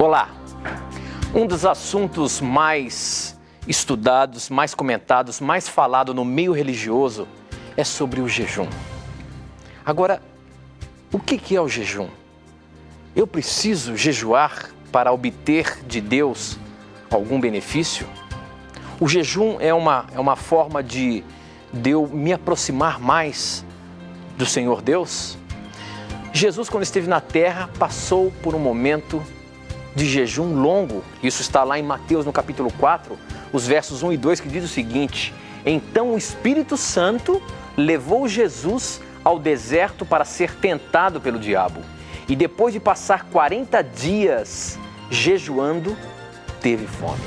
Olá! Um dos assuntos mais estudados, mais comentados, mais falado no meio religioso é sobre o jejum. Agora, o que é o jejum? Eu preciso jejuar para obter de Deus algum benefício? O jejum é uma forma de eu me aproximar mais do Senhor Deus? Jesus, quando esteve na terra, passou por um momento de jejum longo. Isso está lá em Mateus, no capítulo 4, os versos 1 e 2, que diz o seguinte: Então o Espírito Santo levou Jesus ao deserto para ser tentado pelo diabo. E depois de passar 40 dias jejuando, teve fome.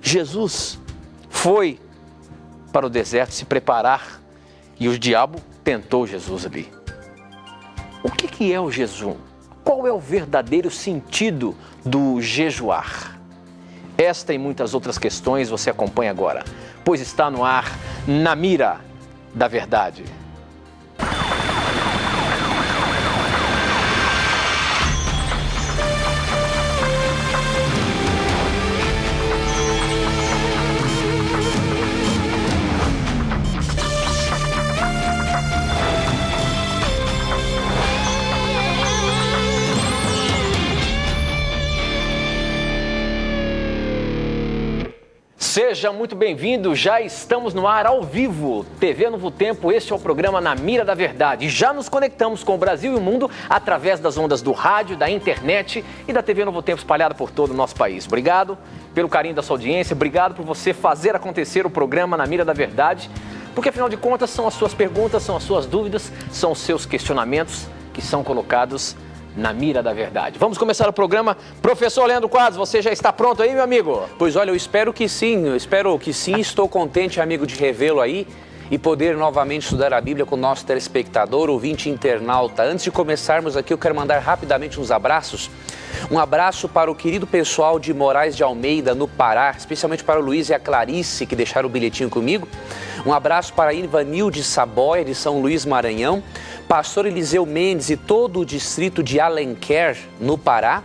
Jesus foi para o deserto se preparar e o diabo tentou Jesus ali. O que é o jejum? Qual é o verdadeiro sentido do jejuar? Esta e muitas outras questões você acompanha agora, pois está no ar Na Mira da Verdade. Seja muito bem-vindo, já estamos no ar ao vivo, TV Novo Tempo, este é o programa Na Mira da Verdade. E já nos conectamos com o Brasil e o mundo através das ondas do rádio, da internet e da TV Novo Tempo espalhada por todo o nosso país. Obrigado pelo carinho da sua audiência, obrigado por você fazer acontecer o programa Na Mira da Verdade, porque afinal de contas são as suas perguntas, são as suas dúvidas, são os seus questionamentos que são colocados na mira da verdade. Vamos começar o programa. Professor Leandro Quadros, você já está pronto aí, meu amigo? Pois olha, eu espero que sim, estou contente, amigo, de revê-lo aí e poder novamente estudar a Bíblia com o nosso telespectador, ouvinte internauta. Antes de começarmos aqui, eu quero mandar rapidamente uns abraços. Um abraço para o querido pessoal de Moraes de Almeida, no Pará, especialmente para o Luiz e a Clarice, que deixaram o bilhetinho comigo. Um abraço para a Ivanilde Saboia, de São Luís, Maranhão. Pastor Eliseu Mendes e todo o distrito de Alenquer, no Pará.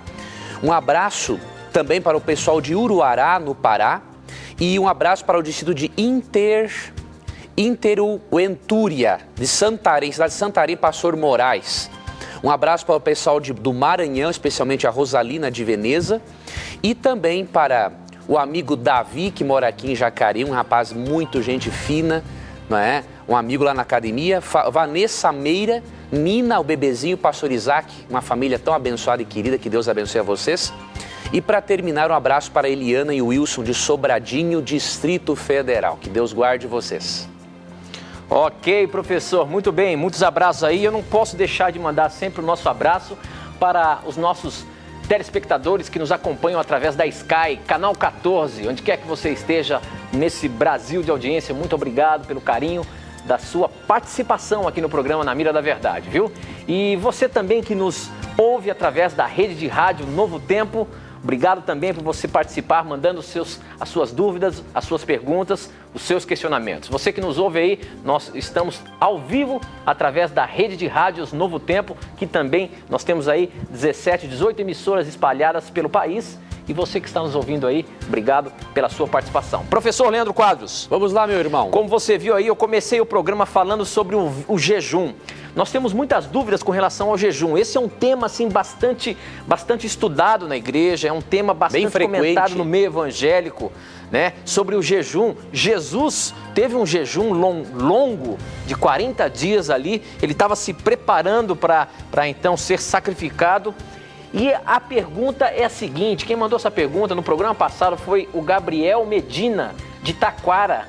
Um abraço também para o pessoal de Uruará, no Pará. E um abraço para o distrito de Interuentúria, de Santarém, cidade de Santarém, Pastor Moraes. Um abraço para o pessoal do Maranhão, especialmente a Rosalina de Veneza. E também para o amigo Davi, que mora aqui em Jacareí, um rapaz muito gente fina, não é? Um amigo lá na academia, Vanessa Meira, Nina, o bebezinho, Pastor Isaac, uma família tão abençoada e querida, que Deus abençoe a vocês. E para terminar, um abraço para Eliana e o Wilson de Sobradinho, Distrito Federal. Que Deus guarde vocês. Ok, professor, muito bem, muitos abraços aí. Eu não posso deixar de mandar sempre o nosso abraço para os nossos telespectadores que nos acompanham através da Sky, canal 14, onde quer que você esteja nesse Brasil de audiência. Muito obrigado pelo carinho da sua participação aqui no programa Na Mira da Verdade, viu? E você também que nos ouve através da rede de rádio Novo Tempo, obrigado também por você participar, mandando as suas dúvidas, as suas perguntas, os seus questionamentos. Você que nos ouve aí, nós estamos ao vivo através da rede de rádios Novo Tempo, que também nós temos aí 17, 18 emissoras espalhadas pelo país. E você que está nos ouvindo aí, obrigado pela sua participação. Professor Leandro Quadros. Vamos lá, meu irmão. Como você viu aí, eu comecei o programa falando sobre o jejum. Nós temos muitas dúvidas com relação ao jejum. Esse é um tema assim, bastante estudado na igreja, é um tema bastante comentado no meio evangélico, né? Sobre o jejum. Jesus teve um jejum longo de 40 dias ali, ele estava se preparando para então ser sacrificado. E a pergunta é a seguinte, quem mandou essa pergunta no programa passado foi o Gabriel Medina, de Taquara.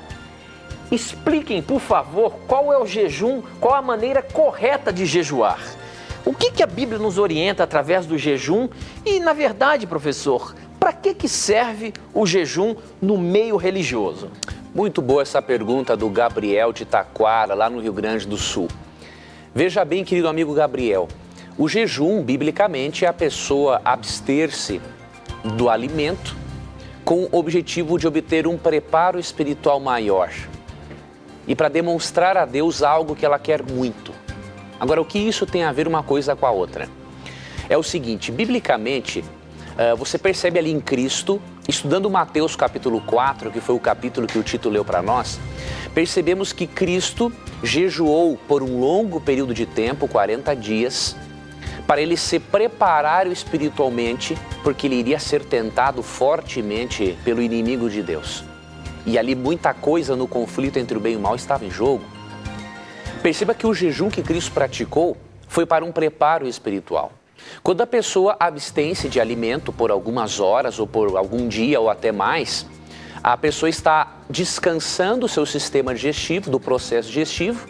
Expliquem, por favor, qual é o jejum, qual a maneira correta de jejuar. O que a Bíblia nos orienta através do jejum? E, na verdade, professor, para que serve o jejum no meio religioso? Muito boa essa pergunta do Gabriel de Taquara, lá no Rio Grande do Sul. Veja bem, querido amigo Gabriel, o jejum, biblicamente, é a pessoa abster-se do alimento com o objetivo de obter um preparo espiritual maior e para demonstrar a Deus algo que ela quer muito. Agora, o que isso tem a ver uma coisa com a outra? É o seguinte, biblicamente, Você percebe ali em Cristo, estudando Mateus capítulo 4, que foi o capítulo que o Tito leu para nós, percebemos que Cristo jejuou por um longo período de tempo, 40 dias, para ele se preparar espiritualmente, porque ele iria ser tentado fortemente pelo inimigo de Deus. E ali muita coisa no conflito entre o bem e o mal estava em jogo. Perceba que o jejum que Cristo praticou foi para um preparo espiritual. Quando a pessoa abstém-se de alimento por algumas horas ou por algum dia ou até mais, a pessoa está descansando o seu sistema digestivo, do processo digestivo,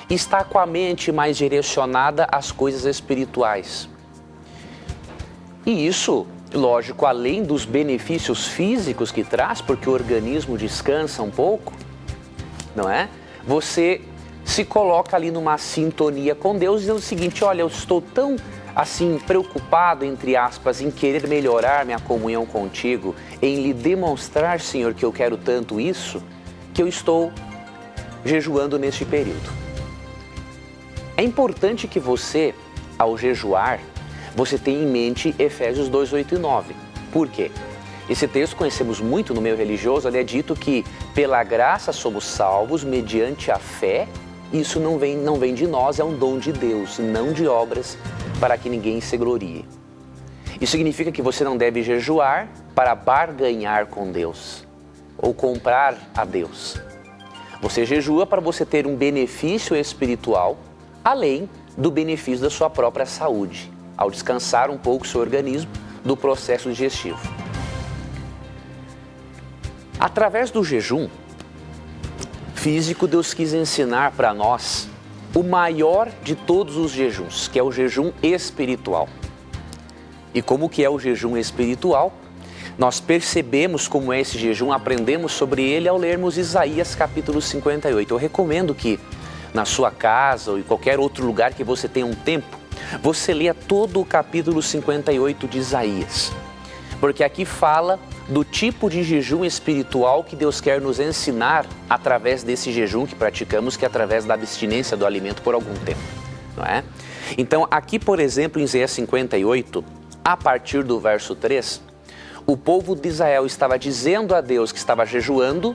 e está com a mente mais direcionada às coisas espirituais. E isso, lógico, além dos benefícios físicos que traz, porque o organismo descansa um pouco, não é? Você se coloca ali numa sintonia com Deus, dizendo o seguinte: olha, eu estou tão assim preocupado, entre aspas, em querer melhorar minha comunhão contigo, em lhe demonstrar, Senhor, que eu quero tanto isso, que eu estou jejuando neste período. É importante que você, ao jejuar, você tenha em mente Efésios 2, 8 e 9. Por quê? Esse texto conhecemos muito no meio religioso, ali é dito que pela graça somos salvos mediante a fé. Isso não vem de nós, é um dom de Deus, não de obras, para que ninguém se glorie. Isso significa que você não deve jejuar para barganhar com Deus ou comprar a Deus. Você jejua para você ter um benefício espiritual, além do benefício da sua própria saúde, ao descansar um pouco o seu organismo do processo digestivo. Através do jejum físico, Deus quis ensinar para nós o maior de todos os jejuns, que é o jejum espiritual. E como que é o jejum espiritual? Nós percebemos como é esse jejum, aprendemos sobre ele ao lermos Isaías capítulo 58. Eu recomendo que na sua casa ou em qualquer outro lugar que você tenha um tempo, você leia todo o capítulo 58 de Isaías. Porque aqui fala do tipo de jejum espiritual que Deus quer nos ensinar através desse jejum que praticamos, que é através da abstinência do alimento por algum tempo, não é? Então, aqui, por exemplo, em Isaías 58, a partir do verso 3, o povo de Israel estava dizendo a Deus que estava jejuando,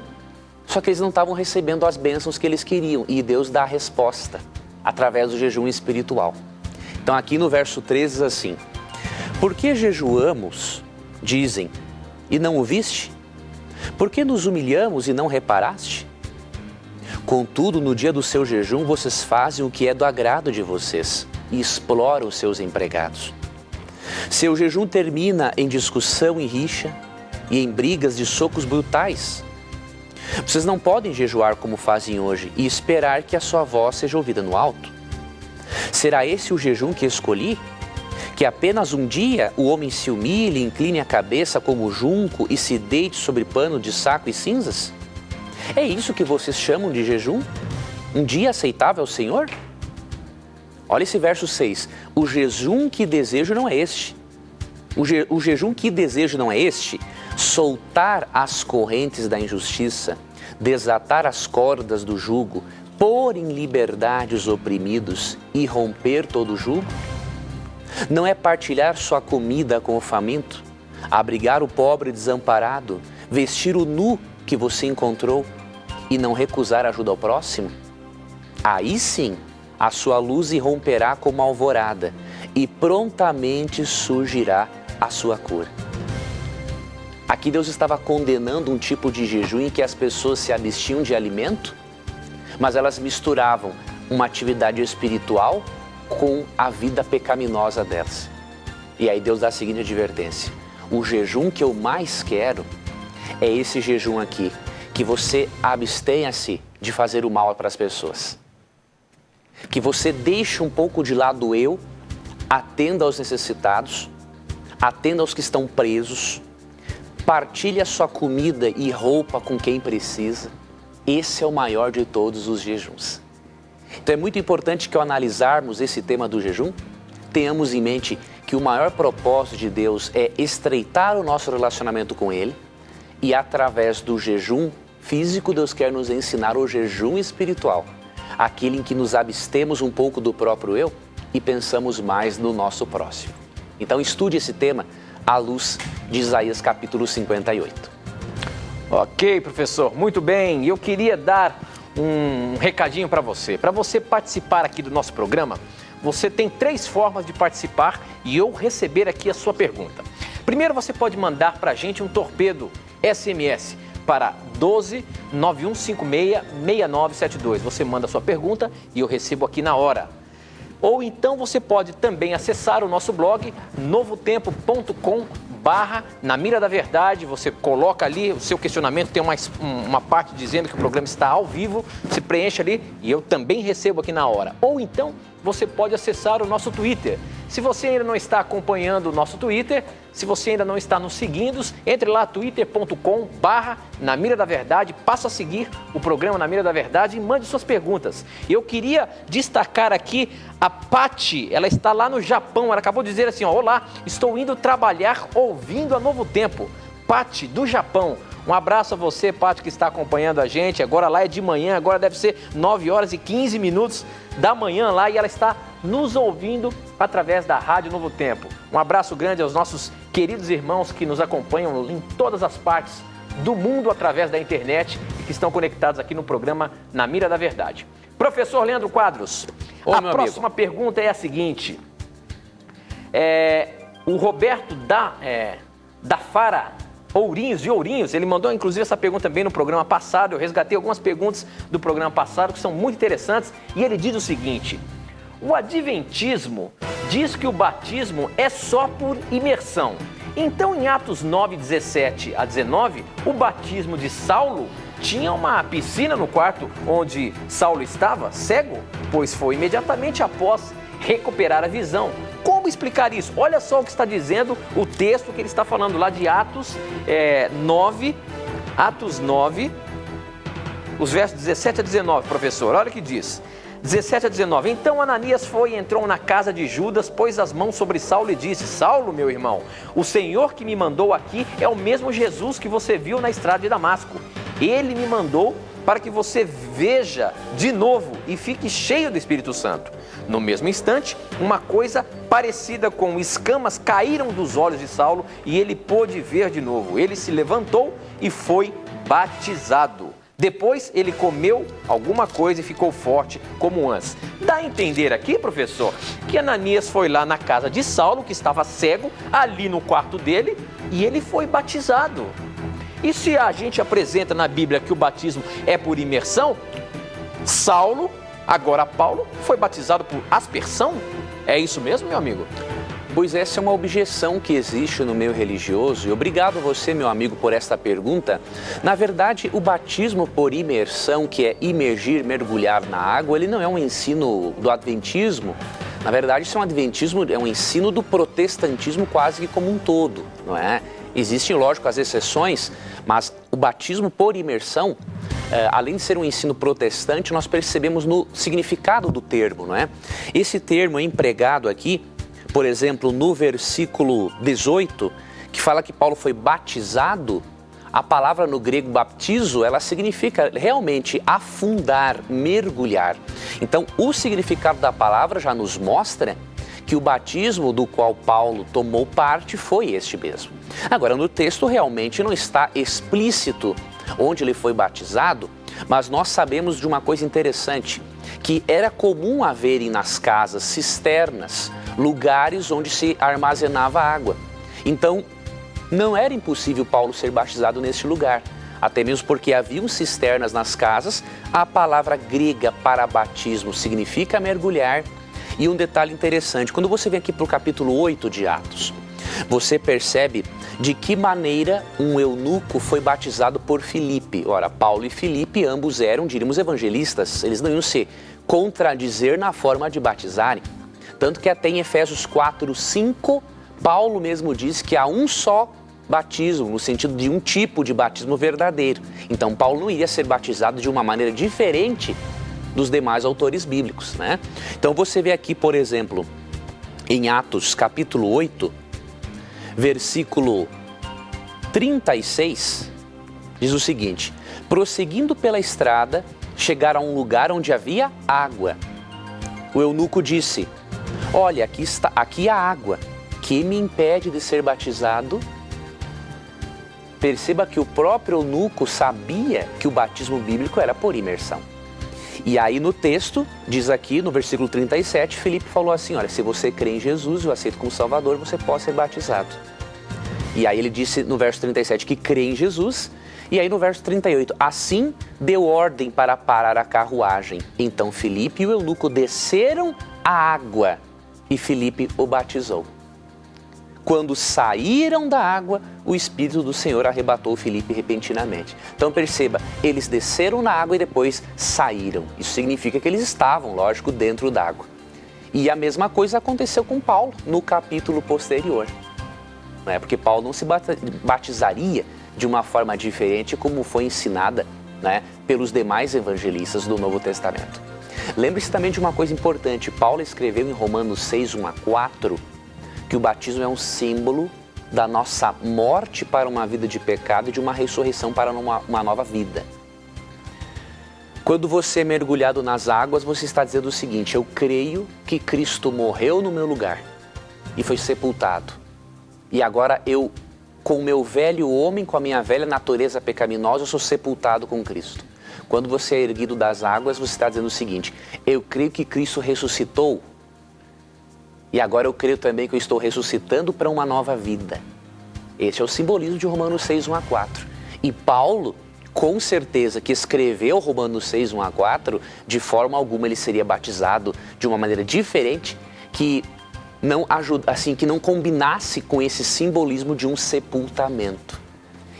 só que eles não estavam recebendo as bênçãos que eles queriam, e Deus dá a resposta através do jejum espiritual. Então, aqui no verso 3 diz assim: por que jejuamos, dizem, e não o viste? Por que nos humilhamos e não reparaste? Contudo, no dia do seu jejum, vocês fazem o que é do agrado de vocês e exploram os seus empregados. Seu jejum termina em discussão e rixa e em brigas de socos brutais. Vocês não podem jejuar como fazem hoje e esperar que a sua voz seja ouvida no alto. Será esse o jejum que escolhi? Que apenas um dia o homem se humilhe, incline a cabeça como junco e se deite sobre pano de saco e cinzas? É isso que vocês chamam de jejum? Um dia aceitável ao Senhor? Olha esse verso 6. O jejum que desejo não é este. O jejum que desejo não é este: soltar as correntes da injustiça, desatar as cordas do jugo, pôr em liberdade os oprimidos e romper todo o jugo? Não é partilhar sua comida com o faminto, abrigar o pobre desamparado, vestir o nu que você encontrou e não recusar ajuda ao próximo? Aí sim, a sua luz irromperá como a alvorada e prontamente surgirá a sua cura. Aqui Deus estava condenando um tipo de jejum em que as pessoas se abstinham de alimento, mas elas misturavam uma atividade espiritual com a vida pecaminosa delas. E aí Deus dá a seguinte advertência: o jejum que eu mais quero é esse jejum aqui, que você abstenha-se de fazer o mal para as pessoas. Que você deixe um pouco de lado o eu, atenda aos necessitados, atenda aos que estão presos, partilhe a sua comida e roupa com quem precisa. Esse é o maior de todos os jejuns. Então é muito importante que ao analisarmos esse tema do jejum, tenhamos em mente que o maior propósito de Deus é estreitar o nosso relacionamento com Ele, e através do jejum físico Deus quer nos ensinar o jejum espiritual, aquele em que nos abstemos um pouco do próprio eu e pensamos mais no nosso próximo. Então estude esse tema à luz de Isaías capítulo 58. Ok, professor, muito bem. Eu queria dar um recadinho para você. Para você participar aqui do nosso programa, você tem 3 formas de participar e eu receber aqui a sua pergunta. Primeiro, você pode mandar para a gente um torpedo SMS para 12 9156 6972. Você manda a sua pergunta e eu recebo aqui na hora. Ou então você pode também acessar o nosso blog novotempo.com/Na Mira da Verdade. Você coloca ali o seu questionamento, tem uma parte dizendo que o programa está ao vivo, você preenche ali e eu também recebo aqui na hora. Ou então você pode acessar o nosso Twitter. Se você ainda não está acompanhando o nosso Twitter, se você ainda não está nos seguindo, entre lá twitter.com/Na Mira da Verdade, passa a seguir o programa Na Mira da Verdade e mande suas perguntas. Eu queria destacar aqui a Pati, ela está lá no Japão, ela acabou de dizer assim, ó, olá, estou indo trabalhar ouvindo a Novo Tempo. Pati, do Japão. Um abraço a você, Pati, que está acompanhando a gente. Agora lá é de manhã, agora deve ser 9h15 da manhã lá e ela está nos ouvindo através da Rádio Novo Tempo. Um abraço grande aos nossos queridos irmãos que nos acompanham em todas as partes do mundo através da internet e que estão conectados aqui no programa Na Mira da Verdade. Professor Leandro Quadros, a próxima pergunta é a seguinte. O Roberto da Fara Ourinhos, de Ourinhos, ele mandou inclusive essa pergunta também no programa passado. Eu resgatei algumas perguntas do programa passado que são muito interessantes e ele diz o seguinte: o Adventismo diz que o batismo é só por imersão. Então, em Atos 9, 17 a 19, o batismo de Saulo tinha uma piscina no quarto onde Saulo estava, cego, pois foi imediatamente após recuperar a visão. Como explicar isso? Olha só o que está dizendo o texto que ele está falando lá de Atos 9, os versos 17 a 19, professor. Olha o que diz. 17 a 19. Então Ananias foi e entrou na casa de Judas, pôs as mãos sobre Saulo e disse: Saulo, meu irmão, o Senhor que me mandou aqui é o mesmo Jesus que você viu na estrada de Damasco. Ele me mandou para que você veja de novo e fique cheio do Espírito Santo. No mesmo instante, uma coisa parecida com escamas caíram dos olhos de Saulo e ele pôde ver de novo. Ele se levantou e foi batizado. Depois ele comeu alguma coisa e ficou forte como antes. Dá a entender aqui, professor, que Ananias foi lá na casa de Saulo, que estava cego, ali no quarto dele, e ele foi batizado. E se a gente apresenta na Bíblia que o batismo é por imersão, Saulo, agora Paulo, foi batizado por aspersão? É isso mesmo, meu amigo? Pois essa é uma objeção que existe no meio religioso e obrigado você, meu amigo, por esta pergunta. Na verdade, o batismo por imersão, que é imergir, mergulhar na água, ele não é um ensino do adventismo. Na verdade, isso é um ensino do protestantismo quase que como um todo, não é? Existem, lógico, as exceções, mas o batismo por imersão, além de ser um ensino protestante, nós percebemos no significado do termo, não é? Esse termo é empregado aqui, por exemplo, no versículo 18, que fala que Paulo foi batizado, a palavra no grego baptizo, ela significa realmente afundar, mergulhar. Então, o significado da palavra já nos mostra que o batismo do qual Paulo tomou parte foi este mesmo. Agora, no texto realmente não está explícito onde ele foi batizado, mas nós sabemos de uma coisa interessante, que era comum haverem nas casas cisternas, lugares onde se armazenava água. Então, não era impossível Paulo ser batizado nesse lugar, até mesmo porque haviam cisternas nas casas. A palavra grega para batismo significa mergulhar. E um detalhe interessante, quando você vem aqui para o capítulo 8 de Atos, você percebe de que maneira um eunuco foi batizado por Filipe. Ora, Paulo e Filipe ambos eram, diríamos, evangelistas, eles não iam se contradizer na forma de batizarem. Tanto que até em Efésios 4, 5, Paulo mesmo diz que há um só batismo, no sentido de um tipo de batismo verdadeiro. Então, Paulo não iria ser batizado de uma maneira diferente dos demais autores bíblicos, né? Então, você vê aqui, por exemplo, em Atos capítulo 8, versículo 36, diz o seguinte: prosseguindo pela estrada, chegaram a um lugar onde havia água. O eunuco disse: olha, aqui há água, que me impede de ser batizado? Perceba que o próprio eunuco sabia que o batismo bíblico era por imersão. E aí no texto, diz aqui no versículo 37, Filipe falou assim, olha, se você crê em Jesus e o aceita como Salvador, você pode ser batizado. E aí ele disse no verso 37 que crê em Jesus, e aí no verso 38, assim deu ordem para parar a carruagem. Então Filipe e o eunuco desceram a água e Filipe o batizou. Quando saíram da água, o Espírito do Senhor arrebatou Filipe repentinamente. Então perceba, eles desceram na água e depois saíram. Isso significa que eles estavam, lógico, dentro d'água. E a mesma coisa aconteceu com Paulo no capítulo posterior. Porque Paulo não se batizaria de uma forma diferente como foi ensinada, pelos demais evangelistas do Novo Testamento. Lembre-se também de uma coisa importante. Paulo escreveu em Romanos 6, 1 a 4, que o batismo é um símbolo da nossa morte para uma vida de pecado e de uma ressurreição para uma nova vida. Quando você é mergulhado nas águas, você está dizendo o seguinte, eu creio que Cristo morreu no meu lugar e foi sepultado. E agora eu, com o meu velho homem, com a minha velha natureza pecaminosa, eu sou sepultado com Cristo. Quando você é erguido das águas, você está dizendo o seguinte, eu creio que Cristo ressuscitou e agora eu creio também que eu estou ressuscitando para uma nova vida. Esse é o simbolismo de Romanos 6, 1 a 4. E Paulo, com certeza, que escreveu Romanos 6, 1 a 4, de forma alguma ele seria batizado de uma maneira diferente, que não combinasse com esse simbolismo de um sepultamento.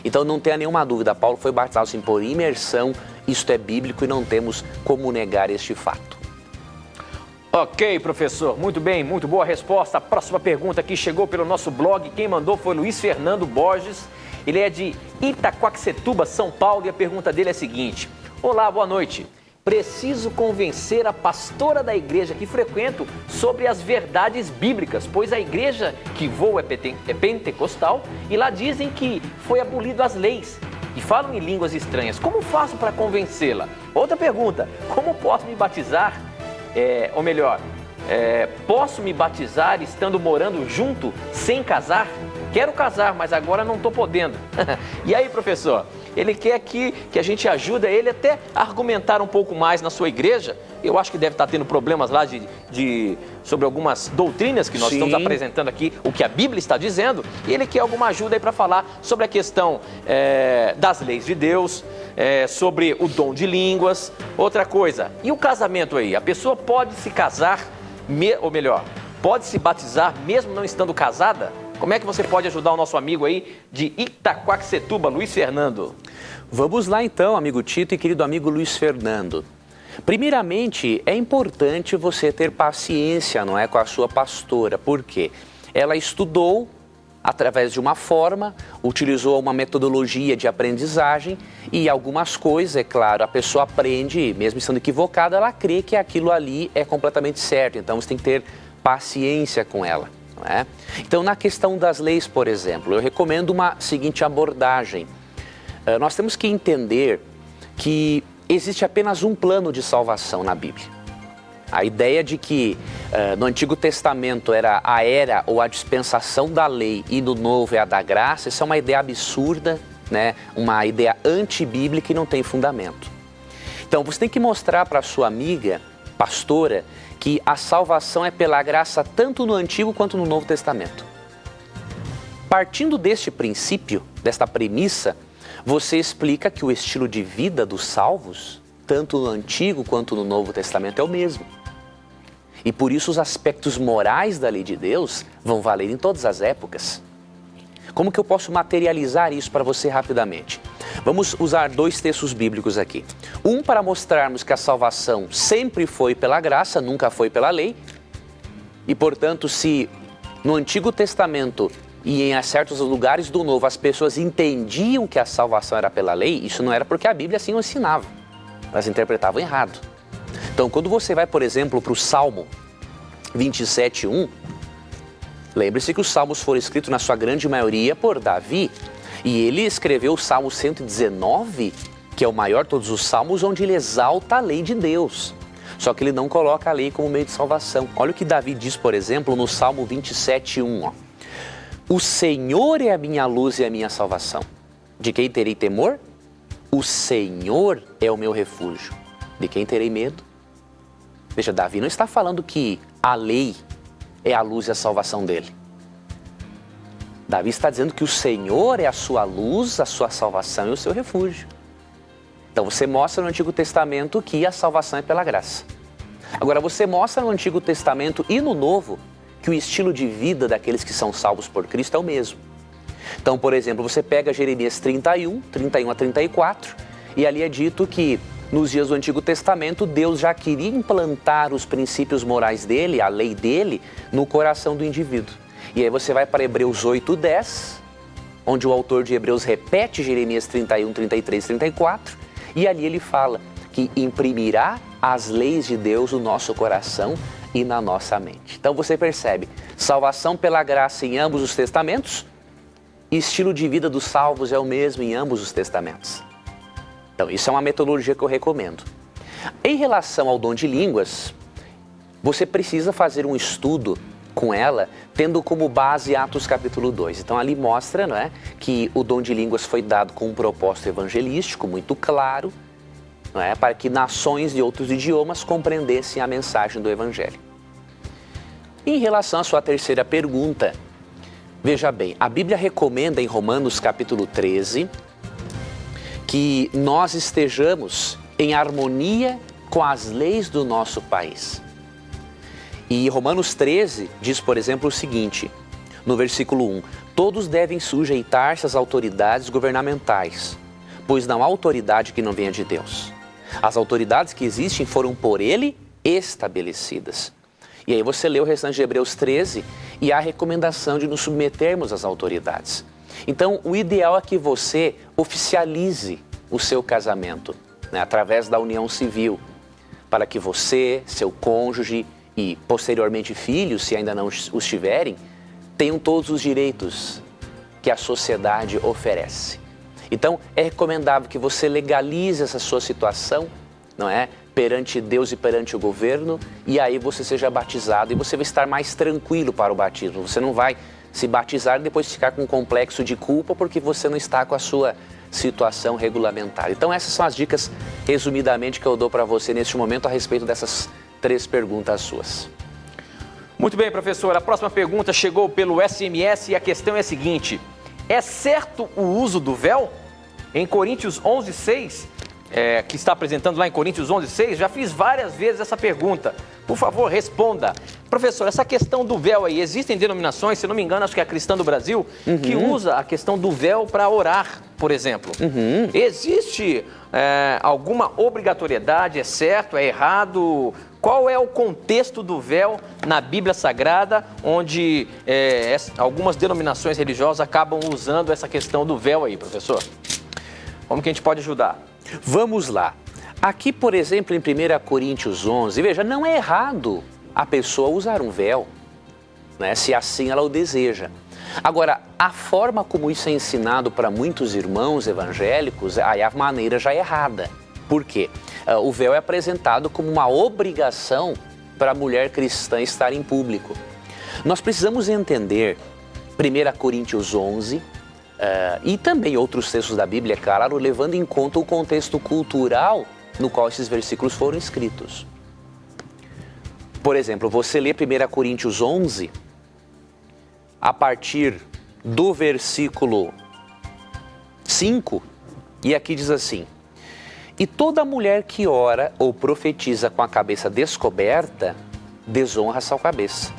Então não tenha nenhuma dúvida, Paulo foi batizado sim, por imersão, isto é bíblico e não temos como negar este fato. Ok, professor. Muito bem, muito boa resposta. A próxima pergunta que chegou pelo nosso blog, quem mandou foi Luiz Fernando Borges. Ele é de Itaquaquecetuba, São Paulo, e a pergunta dele é a seguinte. Olá, boa noite. Preciso convencer a pastora da igreja que frequento sobre as verdades bíblicas, pois a igreja que vou é pentecostal e lá dizem que foi abolido as leis e falam em línguas estranhas. Como faço para convencê-la? Outra pergunta, como posso me batizar? Posso me batizar estando morando junto, sem casar? Quero casar, mas agora não estou podendo. E aí, professor? Ele quer que a gente ajude ele até a argumentar um pouco mais na sua igreja. Eu acho que deve estar tendo problemas lá sobre algumas doutrinas que nós Sim. estamos apresentando aqui, o que a Bíblia está dizendo. E ele quer alguma ajuda aí para falar sobre a questão das leis de Deus, sobre o dom de línguas. Outra coisa, e o casamento aí? A pessoa pode se casar, pode se batizar mesmo não estando casada? Como é que você pode ajudar o nosso amigo aí de Itaquaquecetuba, Luiz Fernando? Vamos lá então, amigo Tito e querido amigo Luiz Fernando. Primeiramente, é importante você ter paciência, com a sua pastora, porque ela estudou através de uma forma, utilizou uma metodologia de aprendizagem e algumas coisas, é claro, a pessoa aprende, mesmo estando equivocada, ela crê que aquilo ali é completamente certo, então você tem que ter paciência com ela. Então, na questão das leis, por exemplo, eu recomendo uma seguinte abordagem. Nós temos que entender que existe apenas um plano de salvação na Bíblia. A ideia de que no Antigo Testamento era a era ou a dispensação da lei e no Novo é a da graça, isso é uma ideia absurda, uma ideia antibíblica e não tem fundamento. Então, você tem que mostrar para a sua amiga, pastora, que a salvação é pela graça tanto no Antigo quanto no Novo Testamento. Partindo deste princípio, desta premissa, você explica que o estilo de vida dos salvos, tanto no Antigo quanto no Novo Testamento, é o mesmo. E por isso os aspectos morais da lei de Deus vão valer em todas as épocas. Como que eu posso materializar isso para você rapidamente? Vamos usar dois textos bíblicos aqui. Um para mostrarmos que a salvação sempre foi pela graça, nunca foi pela lei. E, portanto, se no Antigo Testamento e em certos lugares do Novo as pessoas entendiam que a salvação era pela lei, isso não era porque a Bíblia assim o ensinava. Elas interpretavam errado. Então, quando você vai, por exemplo, para o Salmo 27:1, lembre-se que os salmos foram escritos na sua grande maioria por Davi. E ele escreveu o Salmo 119, que é o maior de todos os salmos, onde ele exalta a lei de Deus. Só que ele não coloca a lei como meio de salvação. Olha o que Davi diz, por exemplo, no Salmo 27:1. O Senhor é a minha luz e a minha salvação. De quem terei temor? O Senhor é o meu refúgio. De quem terei medo? Veja, Davi não está falando que a lei é a luz e a salvação dele. Davi está dizendo que o Senhor é a sua luz, a sua salvação e o seu refúgio. Então você mostra no Antigo Testamento que a salvação é pela graça. Agora você mostra no Antigo Testamento e no Novo que o estilo de vida daqueles que são salvos por Cristo é o mesmo. Então, por exemplo, você pega Jeremias 31 a 34, e ali é dito que nos dias do Antigo Testamento Deus já queria implantar os princípios morais dele, a lei dele, no coração do indivíduo. E aí você vai para Hebreus 8:10, onde o autor de Hebreus repete Jeremias 31, 33, 34, e ali ele fala que imprimirá as leis de Deus no nosso coração e na nossa mente. Então você percebe, salvação pela graça em ambos os testamentos, e estilo de vida dos salvos é o mesmo em ambos os testamentos. Então isso é uma metodologia que eu recomendo. Em relação ao dom de línguas, você precisa fazer um estudo com ela, tendo como base Atos capítulo 2. Então ali mostra, não é, que o dom de línguas foi dado com um propósito evangelístico muito claro, não é, para que nações de outros idiomas compreendessem a mensagem do Evangelho. Em relação à sua terceira pergunta, veja bem, a Bíblia recomenda em Romanos capítulo 13 que nós estejamos em harmonia com as leis do nosso país. E Romanos 13 diz, por exemplo, o seguinte, no versículo 1, todos devem sujeitar-se às autoridades governamentais, pois não há autoridade que não venha de Deus. As autoridades que existem foram por ele estabelecidas. E aí você lê o restante de Hebreus 13 e há a recomendação de nos submetermos às autoridades. Então, o ideal é que você oficialize o seu casamento, né, através da união civil, para que você, seu cônjuge e, posteriormente, filhos, se ainda não os tiverem, tenham todos os direitos que a sociedade oferece. Então, é recomendável que você legalize essa sua situação, não é? Perante Deus e perante o governo, e aí você seja batizado e você vai estar mais tranquilo para o batismo. Você não vai se batizar e depois ficar com um complexo de culpa porque você não está com a sua situação regulamentar. Então essas são as dicas, resumidamente, que eu dou para você neste momento a respeito dessas 3 perguntas suas. Muito bem, professor. A próxima pergunta chegou pelo SMS e a questão é a seguinte: é certo o uso do véu? Em Coríntios 11:6, que está apresentando lá em Coríntios 11:6, já fiz várias vezes essa pergunta. Por favor, responda. Professor, essa questão do véu aí, existem denominações, se não me engano, acho que é a Cristã do Brasil, que usa a questão do véu para orar, por exemplo. Existe alguma obrigatoriedade? É certo? É errado? Qual é o contexto do véu na Bíblia Sagrada, onde algumas denominações religiosas acabam usando essa questão do véu aí, professor? Como que a gente pode ajudar? Vamos lá. Aqui, por exemplo, em 1 Coríntios 11, veja, não é errado a pessoa usar um véu, né, se assim ela o deseja. Agora, a forma como isso é ensinado para muitos irmãos evangélicos, aí a maneira já é errada. Por quê? O véu é apresentado como uma obrigação para a mulher cristã estar em público. Nós precisamos entender 1 Coríntios 11, e também outros textos da Bíblia, claro, levando em conta o contexto cultural no qual esses versículos foram escritos. Por exemplo, você lê 1 Coríntios 11, a partir do versículo 5, e aqui diz assim: e toda mulher que ora ou profetiza com a cabeça descoberta, desonra a sua cabeça,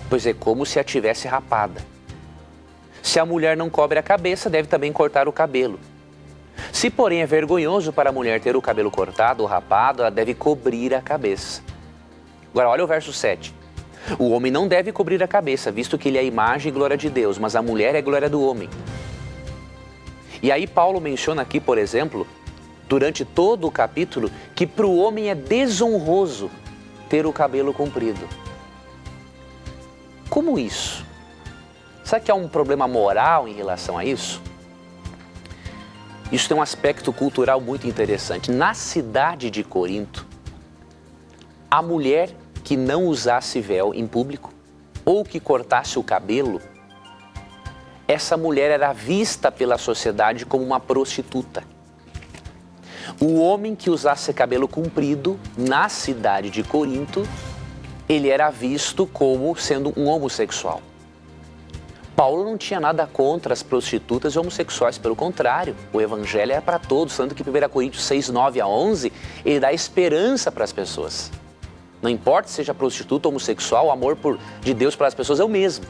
pois é como se a tivesse rapada. Se a mulher não cobre a cabeça, deve também cortar o cabelo. Se, porém, é vergonhoso para a mulher ter o cabelo cortado ou rapado, ela deve cobrir a cabeça. Agora, olha o verso 7. O homem não deve cobrir a cabeça, visto que ele é a imagem e glória de Deus, mas a mulher é a glória do homem. E aí Paulo menciona aqui, por exemplo, durante todo o capítulo, que para o homem é desonroso ter o cabelo comprido. Como isso? Será que há um problema moral em relação a isso? Isso tem um aspecto cultural muito interessante. Na cidade de Corinto, a mulher que não usasse véu em público ou que cortasse o cabelo essa mulher era vista pela sociedade como uma prostituta. O homem que usasse cabelo comprido na cidade de Corinto, ele era visto como sendo um homossexual. Paulo não tinha nada contra as prostitutas e homossexuais, pelo contrário, o evangelho é para todos, tanto que 1 Coríntios 6, 9 a 11, ele dá esperança para as pessoas. Não importa se seja prostituta ou homossexual, o amor de Deus pelas pessoas é o mesmo,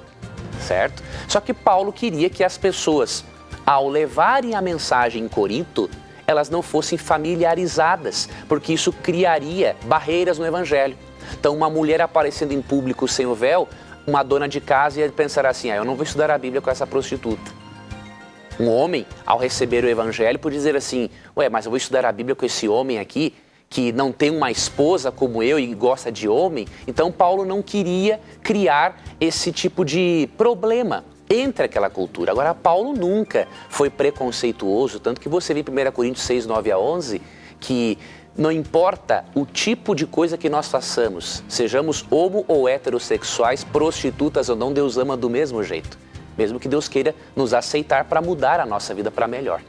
certo? Só que Paulo queria que as pessoas, ao levarem a mensagem em Corinto, elas não fossem familiarizadas, porque isso criaria barreiras no evangelho. Então, uma mulher aparecendo em público sem o véu, uma dona de casa ia pensar assim, eu não vou estudar a Bíblia com essa prostituta. Um homem, ao receber o evangelho, pode dizer assim, mas eu vou estudar a Bíblia com esse homem aqui, que não tem uma esposa como eu e gosta de homem. Então, Paulo não queria criar esse tipo de problema entre aquela cultura. Agora, Paulo nunca foi preconceituoso, tanto que você vê em 1 Coríntios 6, 9 a 11, que não importa o tipo de coisa que nós façamos, sejamos homo ou heterossexuais, prostitutas ou não, Deus ama do mesmo jeito. Mesmo que Deus queira nos aceitar para mudar a nossa vida para melhor,